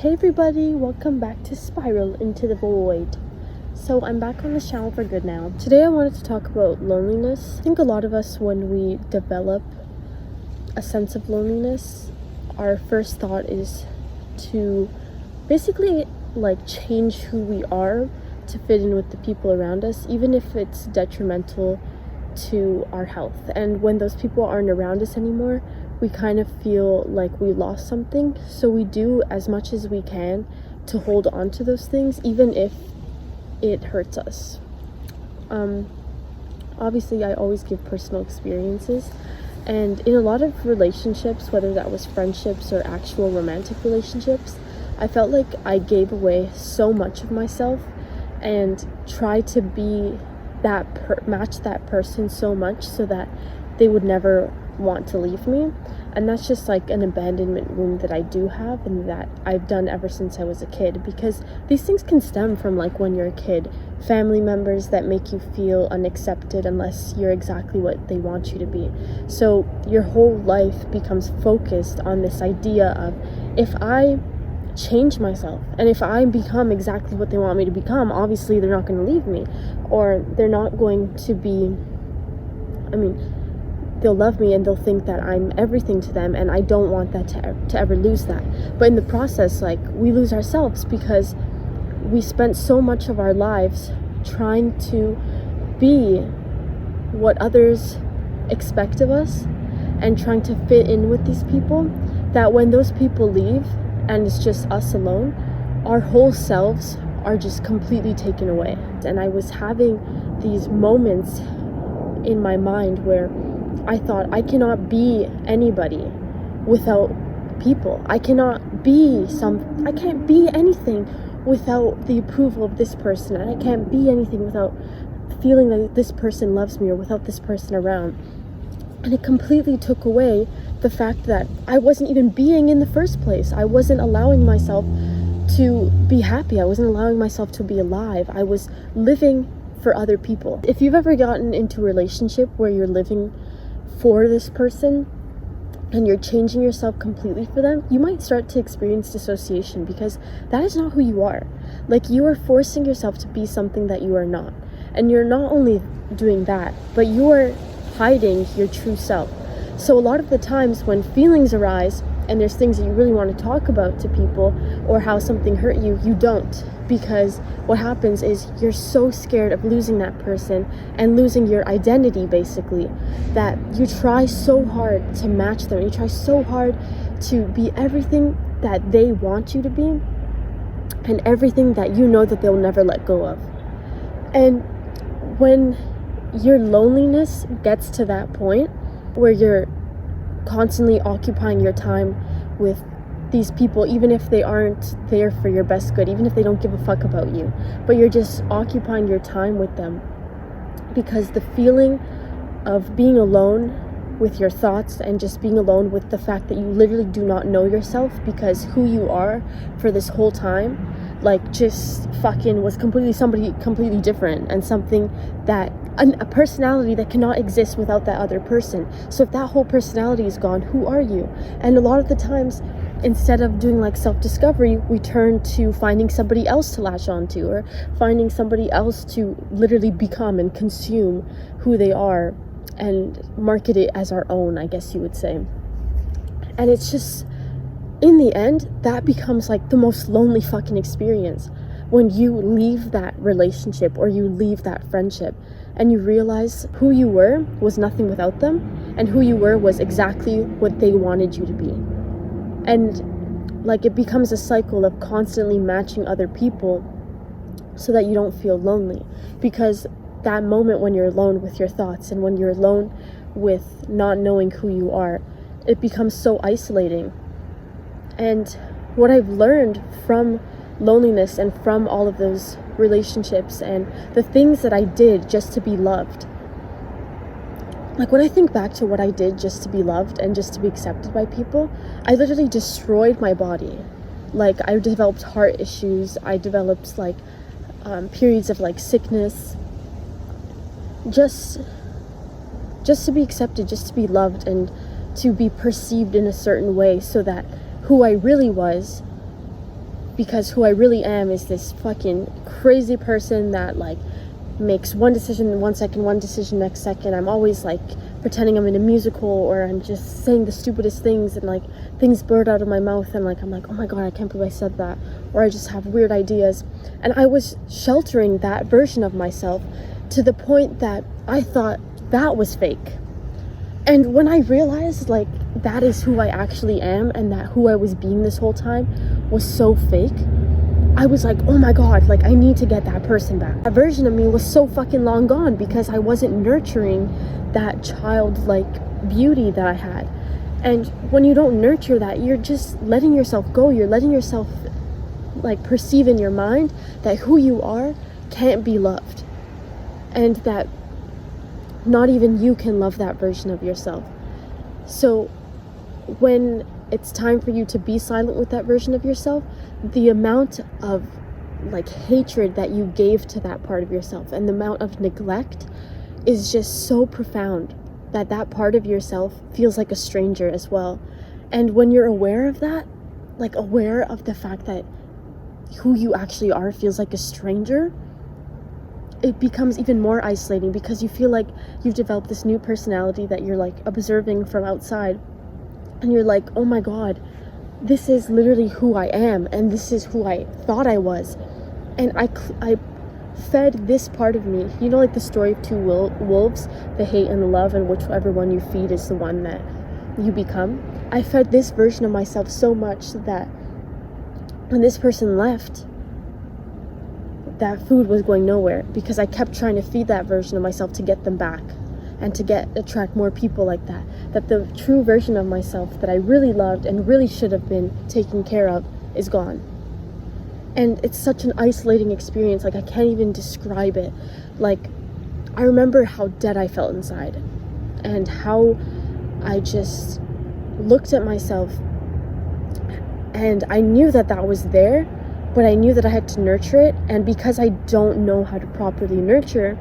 Hey everybody, welcome back to Spiral into the Void. So I'm back on the channel for good now. Today I wanted to talk about loneliness. I think a lot of us, when we develop a sense of loneliness, our first thought is to basically change who we are to fit in with the people around us, even if it's detrimental to our health. And when those people aren't around us anymore, we kind of feel like we lost something, so we do as much as we can to hold on to those things, even if it hurts us. Obviously, I always give personal experiences, and in a lot of relationships, whether that was friendships or actual romantic relationships, I felt like I gave away so much of myself and tried to be match that person so much so that they would never want to leave me. And that's just like an abandonment wound that I do have, and that I've done ever since I was a kid, because these things can stem from when you're a kid, family members that make you feel unaccepted unless you're exactly what they want you to be. So your whole life becomes focused on this idea of, if I change myself and if I become exactly what they want me to become, obviously they're not going to leave me, or they're not going to be, they'll love me and they'll think that I'm everything to them, and I don't want that to ever lose that. But in the process, we lose ourselves, because we spent so much of our lives trying to be what others expect of us and trying to fit in with these people, that when those people leave and it's just us alone, our whole selves are just completely taken away. And I was having these moments in my mind where I thought, I cannot be anybody without people. I can't be anything without the approval of this person. And I can't be anything without feeling that this person loves me, or without this person around. And it completely took away the fact that I wasn't even being in the first place. I wasn't allowing myself to be happy. I wasn't allowing myself to be alive. I was living for other people. If you've ever gotten into a relationship where you're living for this person and you're changing yourself completely for them, you might start to experience dissociation, because that is not who you are. You are forcing yourself to be something that you are not. And you're not only doing that, but you are hiding your true self. So a lot of the times when feelings arise and there's things that you really want to talk about to people, or how something hurt you, you don't, because what happens is you're so scared of losing that person and losing your identity, basically, that you try so hard to match them. You try so hard to be everything that they want you to be, and everything that you know that they'll never let go of. And when your loneliness gets to that point where you're constantly occupying your time with these people, even if they aren't there for your best good, even if they don't give a fuck about you, but you're just occupying your time with them, because the feeling of being alone with your thoughts and just being alone with the fact that you literally do not know yourself, because who you are for this whole time just fucking was somebody completely different, and something that a personality that cannot exist without that other person. So if that whole personality is gone, who are you? And a lot of the times, instead of doing self-discovery, we turn to finding somebody else to latch onto, or finding somebody else to literally become and consume who they are and market it as our own, I guess you would say. And it's just, in the end, that becomes the most lonely fucking experience, when you leave that relationship or you leave that friendship and you realize who you were was nothing without them, and who you were was exactly what they wanted you to be. And it becomes a cycle of constantly matching other people so that you don't feel lonely, because that moment when you're alone with your thoughts, and when you're alone with not knowing who you are, it becomes so isolating. And what I've learned from loneliness and from all of those relationships and the things that I did just to be loved, when I think back to what I did just to be loved and just to be accepted by people, I literally destroyed my body. I developed heart issues, I developed periods of sickness, just to be accepted, just to be loved, and to be perceived in a certain way, so that who I really was because who I really am is this fucking crazy person that like makes one decision in 1 second, one decision next second. I'm always like pretending I'm in a musical, or I'm just saying the stupidest things, and like things blurt out of my mouth, and like I'm like, oh my god, I can't believe I said that, or I just have weird ideas. And I was sheltering that version of myself to the point that I thought that was fake. And when I realized like that is who I actually am, and that who I was being this whole time was so fake, I was like, oh my god, like I need to get that person back. That version of me was so fucking long gone because I wasn't nurturing that childlike beauty that I had. And when you don't nurture that, you're just letting yourself go. You're letting yourself like perceive in your mind that who you are can't be loved, and that not even you can love that version of yourself. So when it's time for you to be silent with that version of yourself, the amount of like hatred that you gave to that part of yourself and the amount of neglect is just so profound that that part of yourself feels like a stranger as well. And when you're aware of that, like aware of the fact that who you actually are feels like a stranger, it becomes even more isolating, because you feel like you've developed this new personality that you're like observing from outside, and you're like, oh my god, this is literally who I am, and this is who I thought I was. And I fed this part of me, you know, like the story of two wolves, the hate and the love, and whichever one you feed is the one that you become. I fed this version of myself so much that when this person left, that food was going nowhere, because I kept trying to feed that version of myself to get them back, and to attract more people like that. That the true version of myself that I really loved and really should have been taken care of is gone. And it's such an isolating experience, like I can't even describe it. Like, I remember how dead I felt inside, and how I just looked at myself, and I knew that that was there, but I knew that I had to nurture it. And because I don't know how to properly nurture,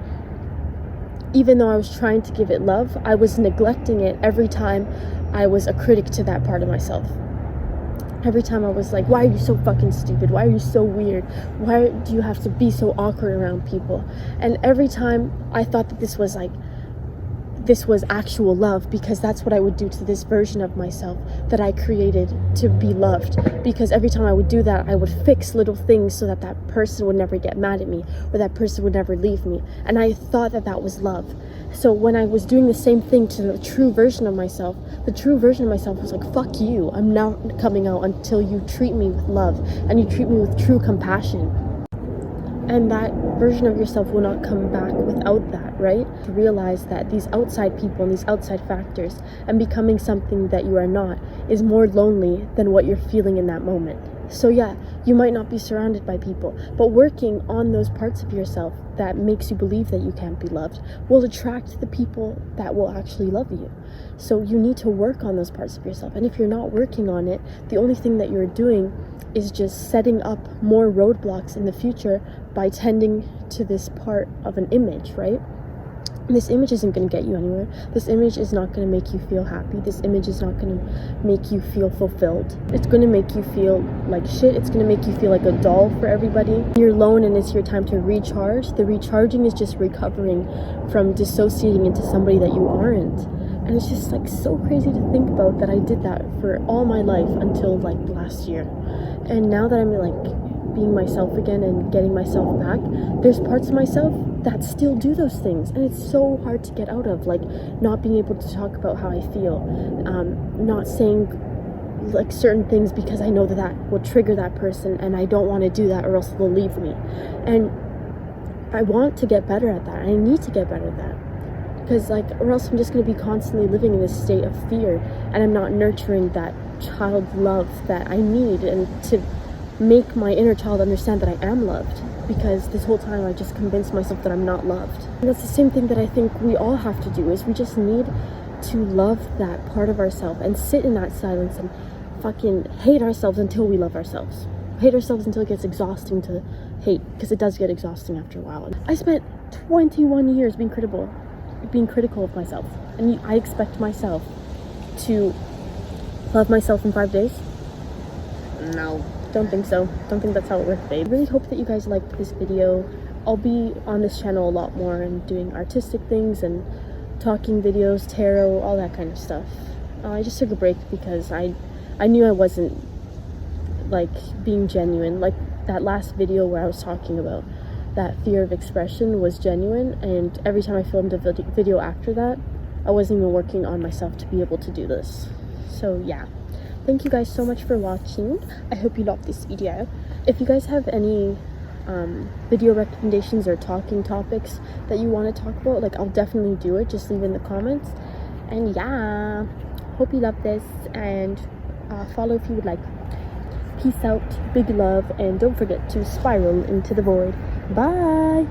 even though I was trying to give it love, I was neglecting it every time I was a critic to that part of myself. Every time I was like, why are you so fucking stupid? Why are you so weird? Why do you have to be so awkward around people? And every time I thought that this was actual love, because that's what I would do to this version of myself that I created to be loved. Because every time I would do that, I would fix little things so that that person would never get mad at me, or that person would never leave me. And I thought that that was love. So when I was doing the same thing to the true version of myself, the true version of myself was like, fuck you, I'm not coming out until you treat me with love, and you treat me with true compassion. And that version of yourself will not come back without that, right? To realize that these outside people and these outside factors, and becoming something that you are not, is more lonely than what you're feeling in that moment. So yeah, you might not be surrounded by people, but working on those parts of yourself that makes you believe that you can't be loved will attract the people that will actually love you. So you need to work on those parts of yourself. And if you're not working on it, the only thing that you're doing is just setting up more roadblocks in the future by tending to this part of an image, right? This image isn't going to get you anywhere. This image is not going to make you feel happy. This image is not going to make you feel fulfilled. It's going to make you feel like shit. It's going to make you feel like a doll for everybody. You're alone and it's your time to recharge. The recharging is just recovering from dissociating into somebody that you aren't. And it's just like so crazy to think about that I did that for all my life until like last year. And now that I'm like being myself again and getting myself back, there's parts of myself that still do those things, and it's so hard to get out of, like not being able to talk about how I feel, not saying like certain things because I know that that will trigger that person, and I don't want to do that or else they'll leave me. And I want to get better at that. I need to get better at that, because like, or else I'm just going to be constantly living in this state of fear, and I'm not nurturing that child love that I need, and to make my inner child understand that I am loved, because this whole time I just convinced myself that I'm not loved. And that's the same thing that I think we all have to do, is we just need to love that part of ourselves and sit in that silence and fucking hate ourselves until we love ourselves. Hate ourselves until it gets exhausting to hate, because it does get exhausting after a while. I spent 21 years being critical of myself, and I expect myself to love myself in 5 days? No. Don't think so. Don't think that's how it works, babe. I really hope that you guys liked this video. I'll be on this channel a lot more and doing artistic things and talking videos, tarot, all that kind of stuff. I just took a break because I knew I wasn't like being genuine. Like that last video where I was talking about that fear of expression was genuine, and every time I filmed a video after that, I wasn't even working on myself to be able to do this. So yeah, thank you guys so much for watching. I hope you loved this video. If you guys have any video recommendations or talking topics that you want to talk about, like, I'll definitely do it. Just leave in the comments. And yeah, hope you love this, and follow if you would like. Peace out, big love, and don't forget to spiral into the void. Bye.